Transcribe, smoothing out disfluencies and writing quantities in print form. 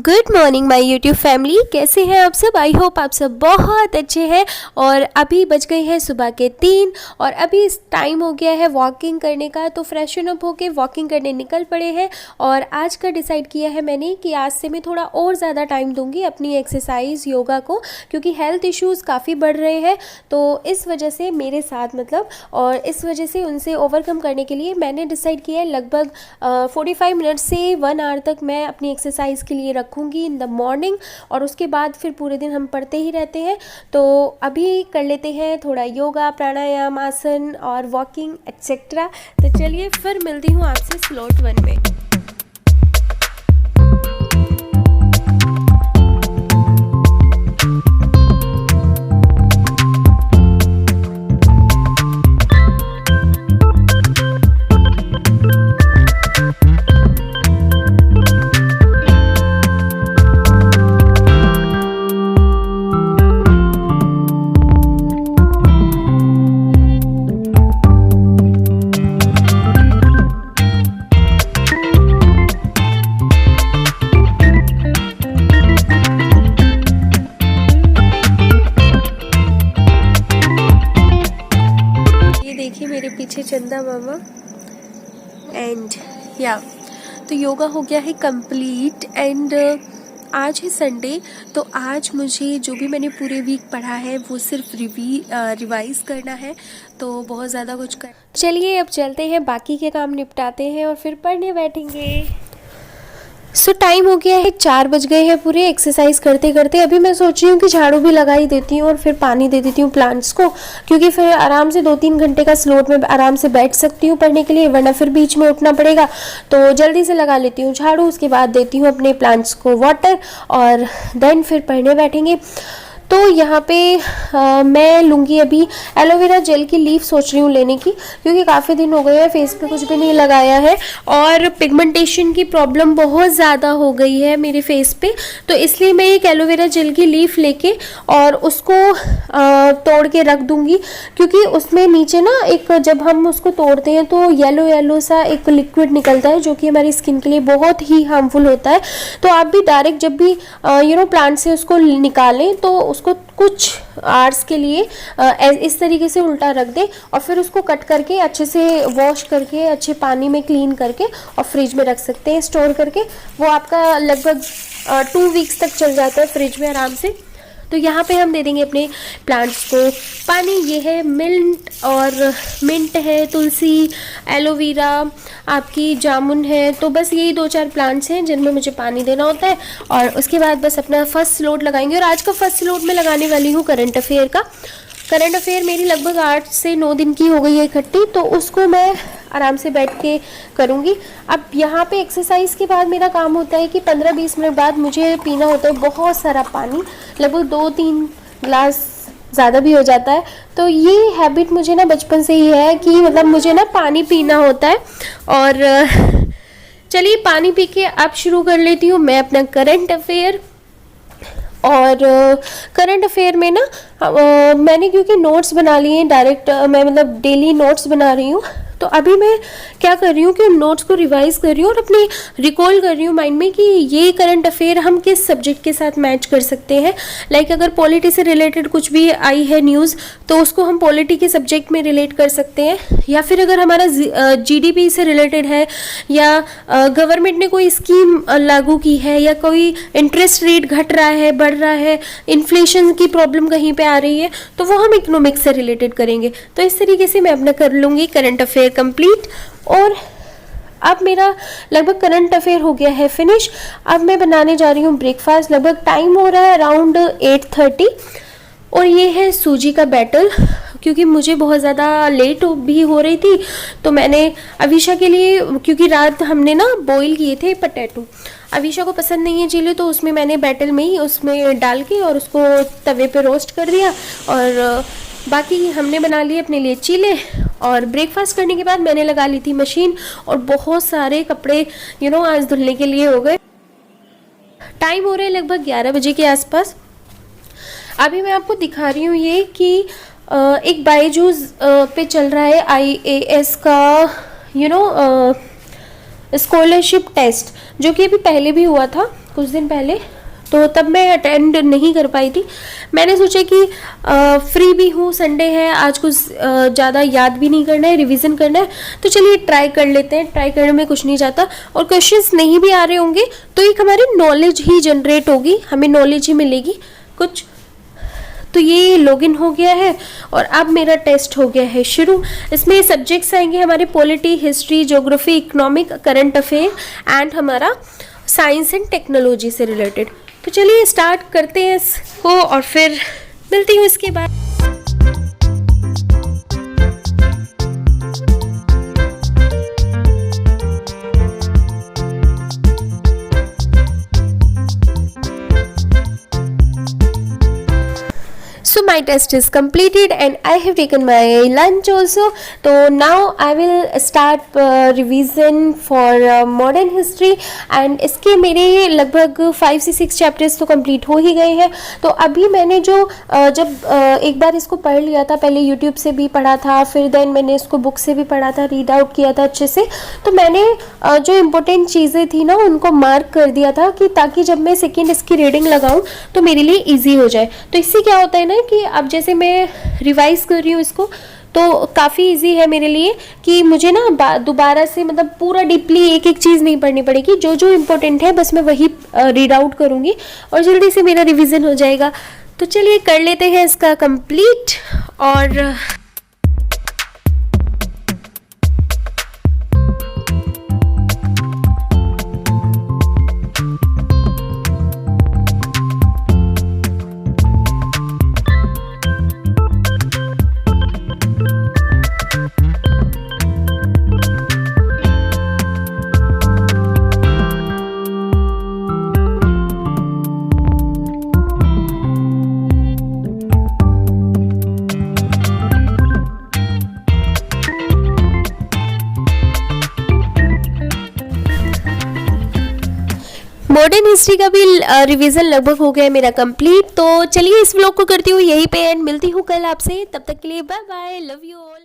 Good morning my YouTube family, कैसे हैं आप सब। आई होप आप सब बहुत अच्छे हैं। और अभी बज गए हैं सुबह के 3 और अभी टाइम हो गया है वॉकिंग करने का। तो फ्रेशन अप होके वॉकिंग करने निकल पड़े हैं। और आज का डिसाइड किया है मैंने कि आज से मैं थोड़ा और ज़्यादा टाइम दूंगी अपनी एक्सरसाइज योगा को, क्योंकि हेल्थ इश्यूज़ काफ़ी बढ़ रहे हैं। तो इस वजह से मेरे साथ और इस वजह से उनसे ओवरकम करने के लिए मैंने डिसाइड किया है लगभग 45 मिनट से 1 आवर तक मैं अपनी एक्सरसाइज के लिए रखूँगी इन द मॉर्निंग। और उसके बाद फिर पूरे दिन हम पढ़ते ही रहते हैं। तो अभी कर लेते हैं थोड़ा योगा, प्राणायाम, आसन और वॉकिंग एक्सेट्रा। तो चलिए फिर मिलती हूँ आपसे स्लॉट 1 में। देखिए मेरे पीछे चंदा मामा एंड तो योगा हो गया है कंप्लीट। एंड आज है संडे, तो आज मुझे जो भी मैंने पूरे वीक पढ़ा है वो सिर्फ रिवाइज करना है। तो बहुत ज़्यादा कुछ कर चलिए अब चलते हैं, बाकी के काम निपटाते हैं और फिर पढ़ने बैठेंगे। टाइम हो गया है, 4 बज गए हैं पूरे एक्सरसाइज करते करते। अभी मैं सोच रही हूँ कि झाड़ू भी लगा ही देती हूँ और फिर पानी दे देती हूँ प्लांट्स को, क्योंकि फिर आराम से 2-3 घंटे का स्लॉट में आराम से बैठ सकती हूँ पढ़ने के लिए, वरना फिर बीच में उठना पड़ेगा। तो जल्दी से लगा लेती हूँ झाड़ू, उसके बाद देती हूँ अपने प्लांट्स को वाटर और देन फिर पढ़ने बैठेंगे। तो यहाँ पे मैं लूँगी अभी एलोवेरा जेल की लीफ सोच रही हूँ लेने की, क्योंकि काफ़ी दिन हो गए हैं फेस पे कुछ भी नहीं लगाया है और पिगमेंटेशन की प्रॉब्लम बहुत ज़्यादा हो गई है मेरे फेस पे। तो इसलिए मैं एक एलोवेरा जेल की लीफ लेके और उसको तोड़ के रख दूँगी, क्योंकि उसमें नीचे ना एक, जब हम उसको तोड़ते हैं तो येलो येलो सा एक लिक्विड निकलता है जो कि हमारी स्किन के लिए बहुत ही हार्मफुल होता है। तो आप भी डायरेक्ट जब भी प्लांट से उसको निकालें तो उसको कुछ आवर्स के लिए इस तरीके से उल्टा रख दें और फिर उसको कट करके अच्छे से वॉश करके अच्छे पानी में क्लीन करके और फ्रिज में रख सकते हैं स्टोर करके। वो आपका लगभग 2 वीक्स तक चल जाता है फ्रिज में आराम से। तो यहाँ पे हम दे देंगे अपने प्लांट्स को पानी। ये है मिंट है, तुलसी, एलोवेरा, आपकी जामुन है। तो बस यही 2-4 प्लांट्स हैं जिनमें मुझे पानी देना होता है। और उसके बाद बस अपना फर्स्ट लोड लगाएंगे। और आज का फर्स्ट लोड मैं लगाने वाली हूँ करंट अफेयर का। करंट अफेयर मेरी लगभग 8 से 9 दिन की हो गई है इकट्ठी, तो उसको मैं आराम से बैठ के करूँगी। अब यहाँ पे एक्सरसाइज के बाद मेरा काम होता है कि 15-20 मिनट बाद मुझे पीना होता है बहुत सारा पानी, लगभग 2-3 गिलास, ज़्यादा भी हो जाता है। तो ये हैबिट मुझे ना बचपन से ही है कि मुझे ना पानी पीना होता है। और चलिए पानी पी के अब शुरू कर लेती हूँ मैं अपना करंट अफेयर। और करंट अफेयर में ना मैंने क्योंकि नोट्स बना लिए हैं डायरेक्ट, मैं डेली नोट्स बना रही हूँ। तो अभी मैं क्या कर रही हूँ कि उन नोट्स को रिवाइज कर रही हूँ और अपने रिकॉल कर रही हूँ माइंड में कि ये करंट अफेयर हम किस सब्जेक्ट के साथ मैच कर सकते हैं। लाइक अगर पॉलिटी से रिलेटेड कुछ भी आई है न्यूज़ तो उसको हम पॉलिटी के सब्जेक्ट में रिलेट कर सकते हैं। या फिर अगर हमारा GDP से रिलेटेड है या गवर्नमेंट ने कोई स्कीम लागू की है या कोई इंटरेस्ट रेट घट रहा है, बढ़ रहा है, इन्फ्लेशन की प्रॉब्लम कहीं पे आ रही है, तो वो हम इकोनॉमिक्स से रिलेटेड करेंगे। तो इस तरीके से मैं अपना कर लूँगी करंट अफेयर कंप्लीट। और अब मेरा लगभग करंट अफेयर हो गया है फिनिश। अब मैं बनाने जा रही हूँ ब्रेकफास्ट। लगभग टाइम हो रहा है अराउंड 8:30 और ये है सूजी का बैटर, क्योंकि मुझे बहुत ज़्यादा लेट भी हो रही थी। तो मैंने अविशा के लिए, क्योंकि रात हमने ना बॉईल किए थे पोटैटो, अविशा को पसंद नहीं है चीले, तो उसमें मैंने बैटर में ही उसमें डाल के और उसको तवे पे रोस्ट कर दिया। और बाकी हमने बना लिए अपने लिए चीले। और ब्रेकफास्ट करने के बाद मैंने लगा ली थी मशीन और बहुत सारे कपड़े आज धुलने के लिए हो गए। टाइम हो रहा है लगभग 11 बजे के आसपास। अभी मैं आपको दिखा रही हूँ ये कि एक बायजूस पे चल रहा है IAS का स्कॉलरशिप टेस्ट, जो कि अभी पहले भी हुआ था कुछ दिन पहले, तो तब मैं अटेंड नहीं कर पाई थी। मैंने सोचा कि फ्री भी हूँ, संडे है, आज कुछ ज़्यादा याद भी नहीं करना है, रिवीजन करना है, तो चलिए ट्राई कर लेते हैं। ट्राई करने में कुछ नहीं जाता, और क्वेश्चंस नहीं भी आ रहे होंगे तो एक हमारी नॉलेज ही जनरेट होगी, हमें नॉलेज ही मिलेगी कुछ। तो ये लॉगिन हो गया है और अब मेरा टेस्ट हो गया है शुरू। इसमें सब्जेक्ट्स आएंगे हमारे polity, history, geography, economic, current affair and हमारा साइंस एंड टेक्नोलॉजी से रिलेटेड। तो चलिए स्टार्ट करते हैं इसको और फिर मिलती हूँ इसके बाद। So my test is completed and I have taken my lunch also. So now I will start revision for modern history and इसके मेरे लगभग 5 से 6 चैप्टर्स तो कंप्लीट हो ही गए हैं। तो अभी मैंने जो जब एक बार इसको पढ़ लिया था, पहले यूट्यूब से भी पढ़ा था, फिर देन मैंने इसको बुक से भी पढ़ा था, रीड आउट किया था अच्छे से। तो मैंने जो इम्पोर्टेंट चीज़ें थी ना उनको मार्क कर दिया था कि ताकि जब मैं सेकेंड इसकी रीडिंग लगाऊं तो मेरे लिए ईजी हो जाए। तो इससे क्या होता है ना कि अब जैसे मैं रिवाइज कर रही हूँ इसको, तो काफ़ी इजी है मेरे लिए कि मुझे ना दोबारा से मतलब पूरा डीपली एक एक चीज़ नहीं पढ़नी पड़ेगी। जो जो इम्पोर्टेंट है बस मैं वही रीड आउट करूँगी और जल्दी से मेरा रिवीजन हो जाएगा। तो चलिए कर लेते हैं इसका कंप्लीट। और मॉडर्न हिस्ट्री का भी रिवीजन लगभग हो गया है मेरा कंप्लीट। तो चलिए इस व्लॉग को करती हूँ यहीं पे एंड मिलती हूँ कल आपसे। तब तक के लिए bye bye, love you all.